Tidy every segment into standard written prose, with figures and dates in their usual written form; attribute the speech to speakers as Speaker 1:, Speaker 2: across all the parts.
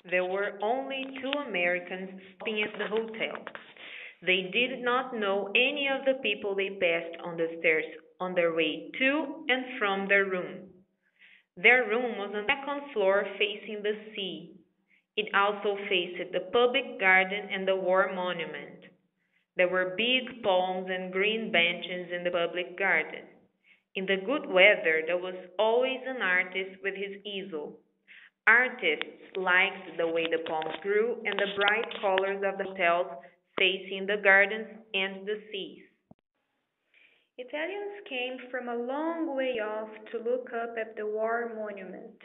Speaker 1: There were only two Americans stopping at the hotel. They did not know any of the people they passed on the stairs on their way to and from their room. Their room was on the second floor facing the sea. It also faced the public garden and the war monument. There were big palms and green benches in the public garden. In the good weather, there was always an artist with his easel. Artists liked the way the palms grew and the bright colors of the hotels facing the gardens and the seas.
Speaker 2: Italians came from a long way off to look up at the war monument.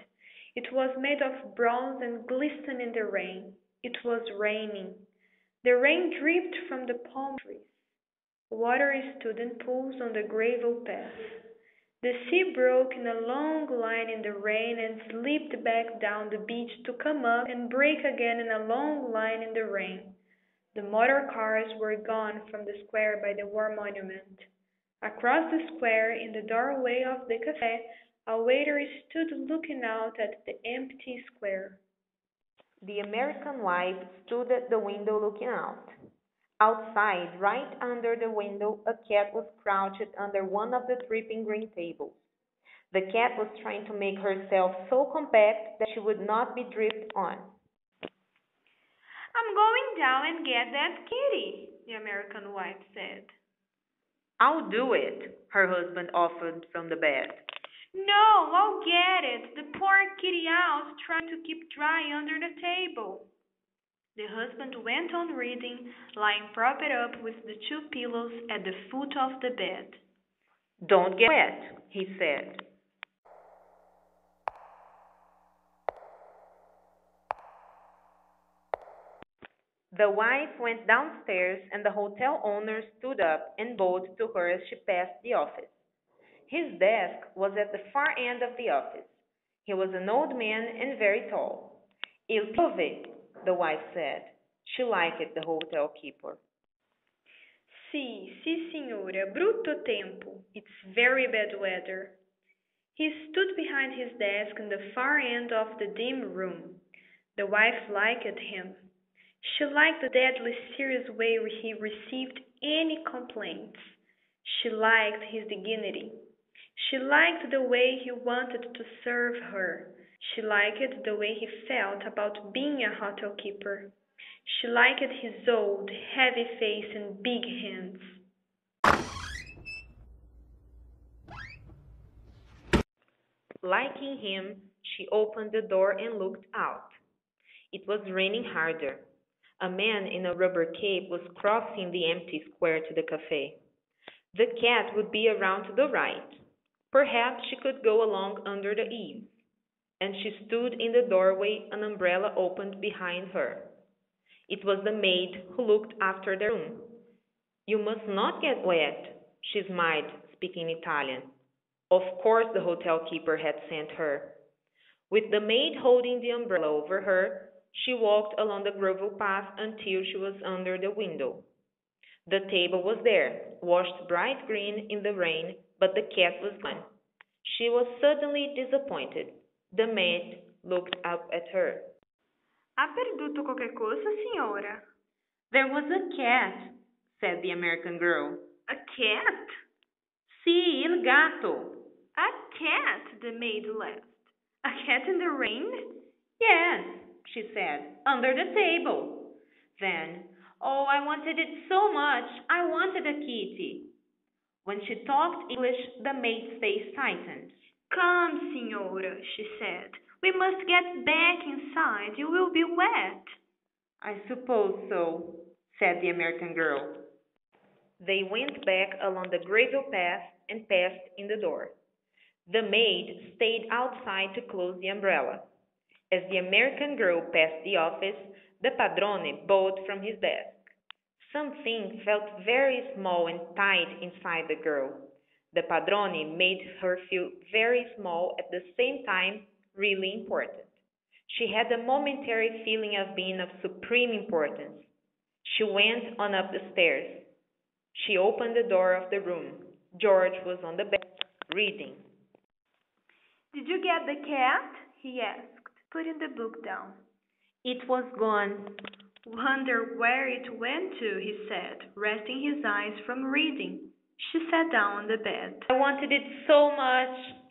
Speaker 2: It was made of bronze and glistened in the rain. It was raining. The rain dripped from the palm trees. Water stood in pools on the gravel path. The sea broke in a long line in the rain and slipped back down the beach to come up and break again in a long line in the rain. The motor cars were gone from the square by the war monument. Across the square, in the doorway of the cafe, a waiter stood looking out at the empty square.
Speaker 1: The American wife stood at the window looking out. Outside, right under the window, a cat was crouched under one of the dripping green tables. The cat was trying to make herself so compact that she would not be dripped on.
Speaker 2: I'm going down and get that kitty, the American wife said.
Speaker 1: I'll do it, her husband offered from the bed.
Speaker 2: No, I'll get it. The poor kitty owl's trying to keep dry under the table. The husband went on reading, lying propped up with the two pillows at the foot of the bed.
Speaker 1: Don't get wet, he said. The wife went downstairs and the hotel owner stood up and bowed to her as she passed the office. His desk was at the far end of the office. He was an old man and very tall. Il piove, the wife said. She liked the hotel keeper.
Speaker 2: Sì, sì, signora, brutto tempo. It's very bad weather. He stood behind his desk in the far end of the dim room. The wife liked him. She liked the deadly serious way he received any complaints. She liked his dignity. She liked the way he wanted to serve her. She liked the way he felt about being a hotel keeper. She liked his old, heavy face and big hands.
Speaker 1: Liking him, she opened the door and looked out. It was raining harder. A man in a rubber cape was crossing the empty square to the cafe. The cat would be around to the right. Perhaps she could go along under the eaves. And she stood in the doorway, an umbrella opened behind her. It was the maid who looked after the room. You must not get wet, she smiled, speaking Italian. Of course the hotel keeper had sent her. With the maid holding the umbrella over her, she walked along the gravel path until she was under the window. The table was there, washed bright green in the rain, but the cat was gone. She was suddenly disappointed. The maid looked up at her.
Speaker 2: Ha perduto qualquer cosa, signora?
Speaker 1: There was a cat, said the American girl.
Speaker 2: A cat?
Speaker 1: Sì, il gatto.
Speaker 2: A cat, the maid laughed. A cat in the rain?
Speaker 1: Yes, she said, under the table. Then, oh, I wanted it so much. I wanted a kitty. When she talked English, the maid's face tightened.
Speaker 2: Come, signora, she said. We must get back inside. You will be wet.
Speaker 1: I suppose so, said the American girl. They went back along the gravel path and passed in the door. The maid stayed outside to close the umbrella. As the American girl passed the office, the padrone bowed from his desk. Something felt very small and tight inside the girl. The padrone made her feel very small at the same time really important. She had a momentary feeling of being of supreme importance. She went on up the stairs. She opened the door of the room. George was on the bed, reading.
Speaker 2: Did you get the cat? He asked, putting the book down.
Speaker 1: It was gone.
Speaker 2: Wonder where it went to, he said, resting his eyes from reading. She sat down on the bed.
Speaker 1: I wanted it so much,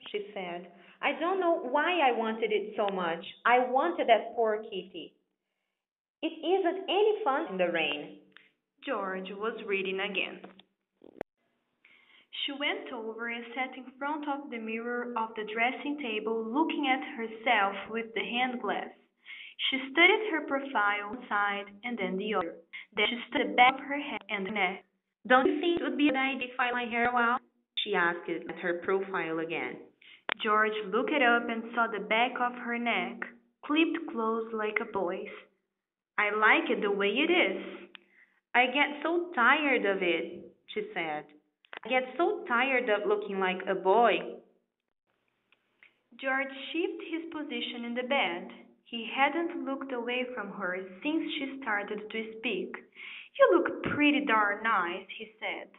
Speaker 1: she said. I don't know why I wanted it so much. I wanted that poor kitty. It isn't any fun in the rain.
Speaker 2: George was reading again. She went over and sat in front of the mirror of the dressing table, looking at herself with the hand glass. She studied her profile one side and then the other. Then she studied the back of her head and the neck.
Speaker 1: Don't you think it would be a good idea if I my hair out? She asked at her profile again.
Speaker 2: George looked up and saw the back of her neck, clipped close like a boy's. I like it the way it is.
Speaker 1: I get so tired of it, she said. I get so tired of looking like a boy.
Speaker 2: George shifted his position in the bed. He hadn't looked away from her since she started to speak. You look pretty darn nice, he said.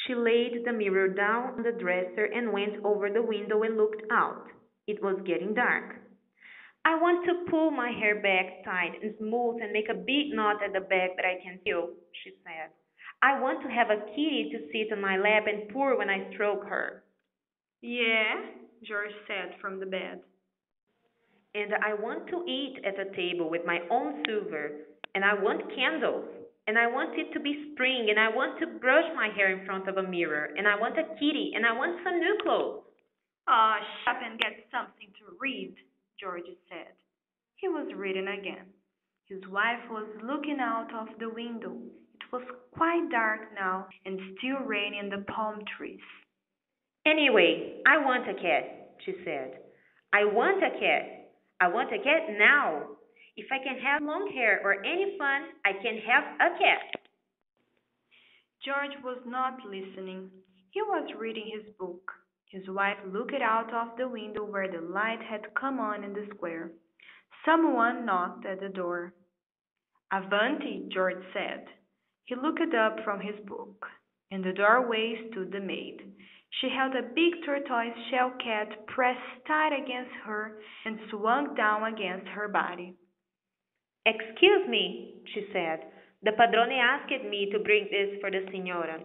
Speaker 1: She laid the mirror down on the dresser and went over the window and looked out. It was getting dark. I want to pull my hair back tight and smooth and make a big knot at the back that I can feel, she said. I want to have a kitty to sit on my lap and purr when I stroke her.
Speaker 2: Yeah, George said from the bed.
Speaker 1: And I want to eat at a table with my own silver, and I want candles, and I want it to be spring, and I want to brush my hair in front of a mirror, and I want a kitty, and I want some new clothes.
Speaker 2: Ah, shut up and get something to read, George said. He was reading again. His wife was looking out of the window. It was quite dark now and still raining in the palm trees.
Speaker 1: Anyway, I want a cat, she said. I want a cat. I want a cat now. If I can have long hair or any fun, I can have a cat.
Speaker 2: George was not listening. He was reading his book. His wife looked out of the window where the light had come on in the square. Someone knocked at the door. Avanti, George said. He looked up from his book. In the doorway stood the maid. She held a big tortoise shell cat pressed tight against her and swung down against her body.
Speaker 1: Excuse me, she said. The padrone asked me to bring this for the signora.